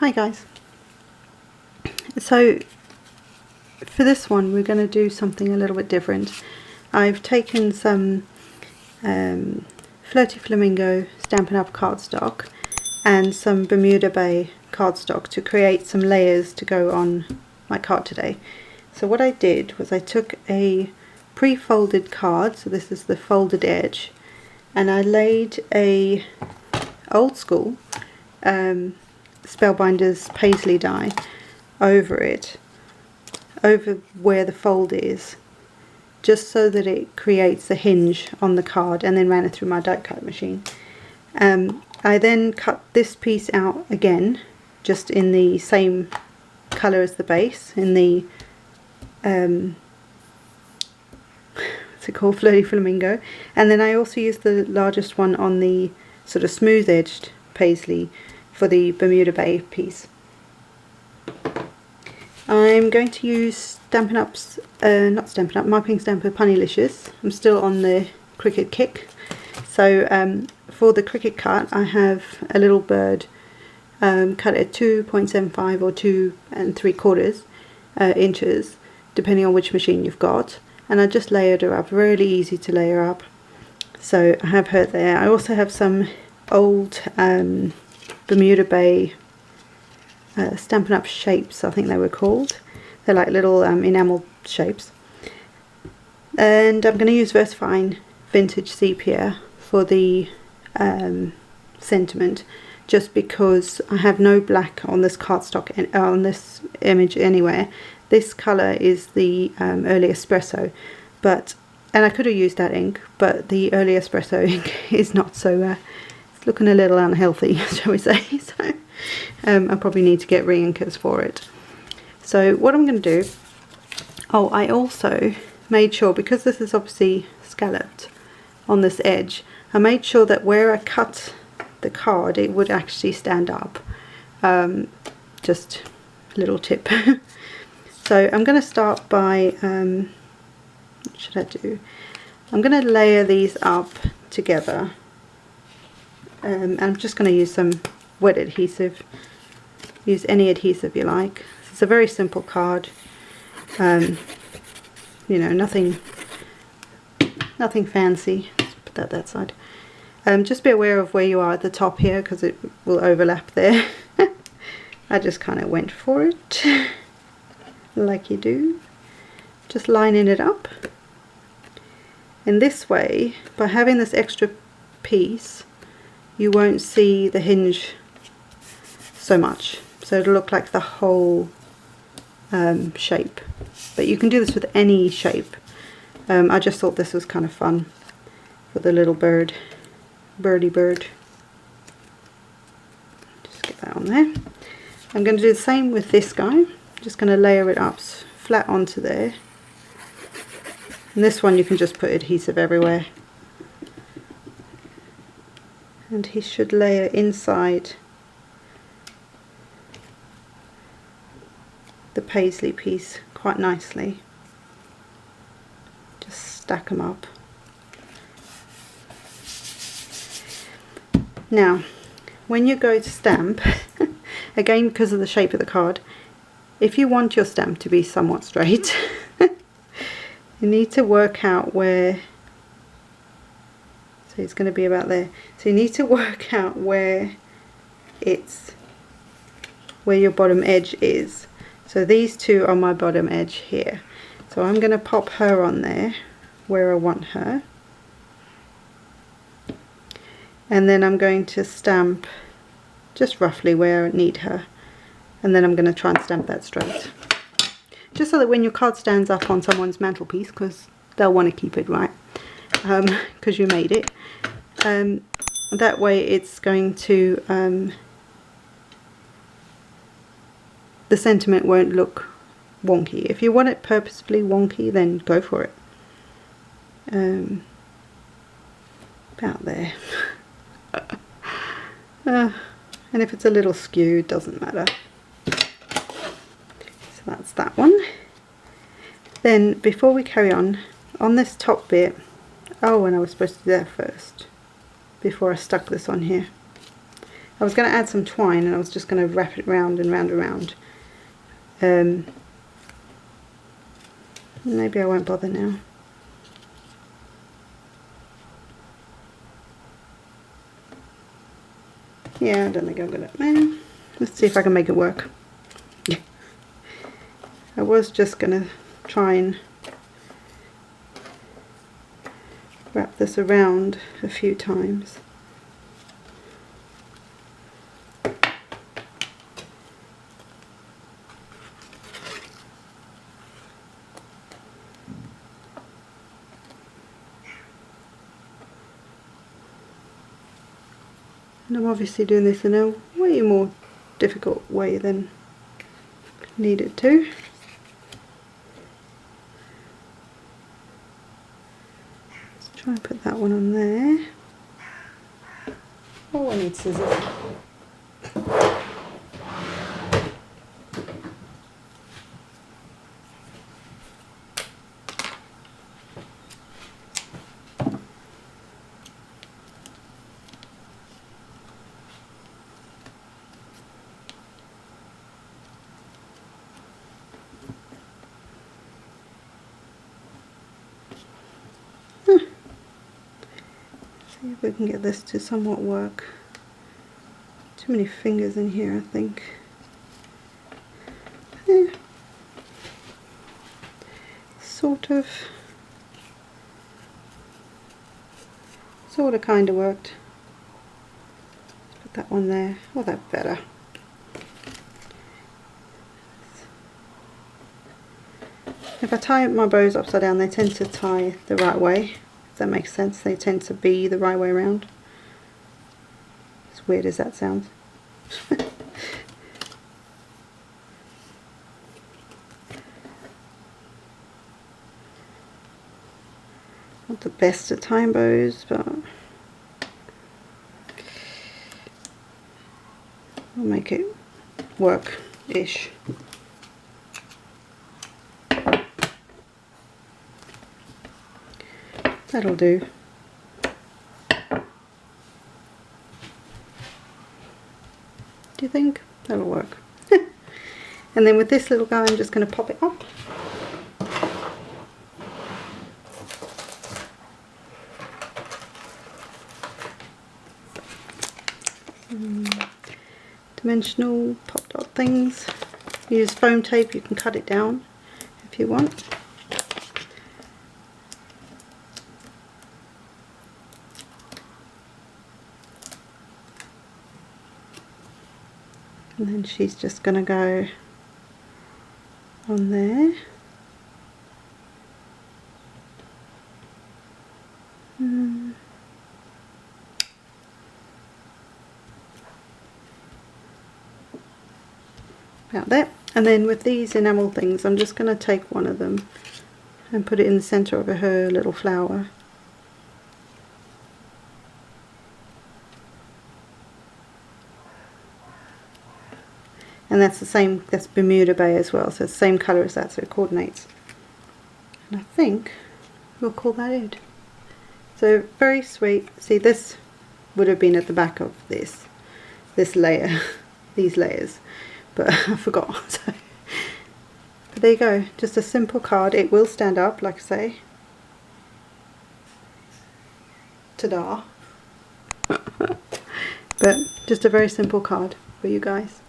Hi guys. So for this one we're going to do something a little bit different. I've taken some Flirty Flamingo Stampin' Up! Cardstock and some Bermuda Bay cardstock to create some layers to go on my card today. So what I did was I took a pre-folded card, so this is the folded edge, and I laid a old school Spellbinders paisley die over it, over where the fold is, just so that it creates a hinge on the card, and then ran it through my die cut machine. I then cut this piece out again, just in the same colour as the base, in the what's it called, Flirty Flamingo, and then I also used the largest one on the sort of smooth edged paisley for the Bermuda Bay piece. I'm going to use Stampin' Up's, Marking Stamper Punnylicious. I'm still on the Cricut kick. So for the Cricut cut I have a little bird cut at 2.75 or 2 3/4 inches, depending on which machine you've got. And I just layered her up, really easy to layer up. So I have her there. I also have some old Bermuda Bay Stampin' Up! Shapes, I think they were called. They're like little enamel shapes. And I'm going to use VersaFine Vintage Sepia for the sentiment, just because I have no black on this cardstock and on this image anywhere. This colour is the early espresso, and I could have used that ink, but the early espresso ink is not so, it's looking a little unhealthy, shall we say. So I probably need to get re-inkers for it. So what I'm going to do, I also made sure, because this is obviously scalloped on this edge, I made sure that where I cut the card it would actually stand up. Just a little tip. So I'm going to start by, what should I do? I'm going to layer these up together, and I'm just going to use some wet adhesive. Use any adhesive you like. It's a very simple card. You know, nothing fancy. Let's put that side. Just be aware of where you are at the top here, because it will overlap there. I just kind of went for it, like you do. Just lining it up. And this way, by having this extra piece, you won't see the hinge so much. So it'll look like the whole shape. But you can do this with any shape. I just thought this was kind of fun for the little birdie bird. Just get that on there. I'm going to do the same with this guy. I'm just going to layer it up flat onto there. And this one you can just put adhesive everywhere. And he should layer inside the paisley piece quite nicely. Just stack them up. Now, when you go to stamp, again because of the shape of the card, if you want your stamp to be somewhat straight, you need to work out where, so it's going to be about there. So you need to work out where your bottom edge is. So these two are my bottom edge here. So I'm going to pop her on there where I want her. And then I'm going to stamp just roughly where I need her. And then I'm going to try and stamp that straight. Just so that when your card stands up on someone's mantelpiece, because they'll want to keep it right, because you made it. That way it's going to, the sentiment won't look wonky. If you want it purposefully wonky, then go for it. About there. And if it's a little skew, it doesn't matter. So that's that one. Then before we carry on this top bit, and I was supposed to do that first before I stuck this on here. I was going to add some twine and I was just going to wrap it round and round and round. Maybe I won't bother now. Yeah, I don't think I'm gonna. Let's see if I can make it work. I was just gonna try and wrap this around a few times. And I'm obviously doing this in a way more difficult way than needed to. Let's try and put that one on there. Oh, I need scissors. See if we can get this to somewhat work. Too many fingers in here, I think. Sort of kind of worked. Let's put that one there. Oh, that's better. If I tie my bows upside down, they tend to tie the right way. If that makes sense, they tend to be the right way around. As weird as that sounds. Not the best at tying bows, but I'll make it work-ish. That'll do. Do you think? That'll work. And then with this little guy, I'm just going to pop it up. Dimensional pop dot things. Use foam tape, you can cut it down if you want. And then she's just going to go on there. About there. And then with these enamel things, I'm just going to take one of them and put it in the centre of her little flower. And that's the same, that's Bermuda Bay as well, so it's the same colour as that, so it coordinates. And I think we'll call that it. So very sweet. See, this would have been at the back of this layer, these layers, but I forgot. So. But there you go, just a simple card. It will stand up, like I say. Ta-da! But just a very simple card for you guys.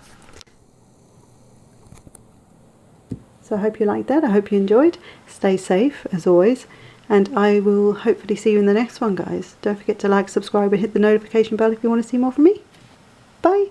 So I hope you liked that. I hope you enjoyed. Stay safe as always, and I will hopefully see you in the next one, guys. Don't forget to like, subscribe and hit the notification bell if you want to see more from me. Bye!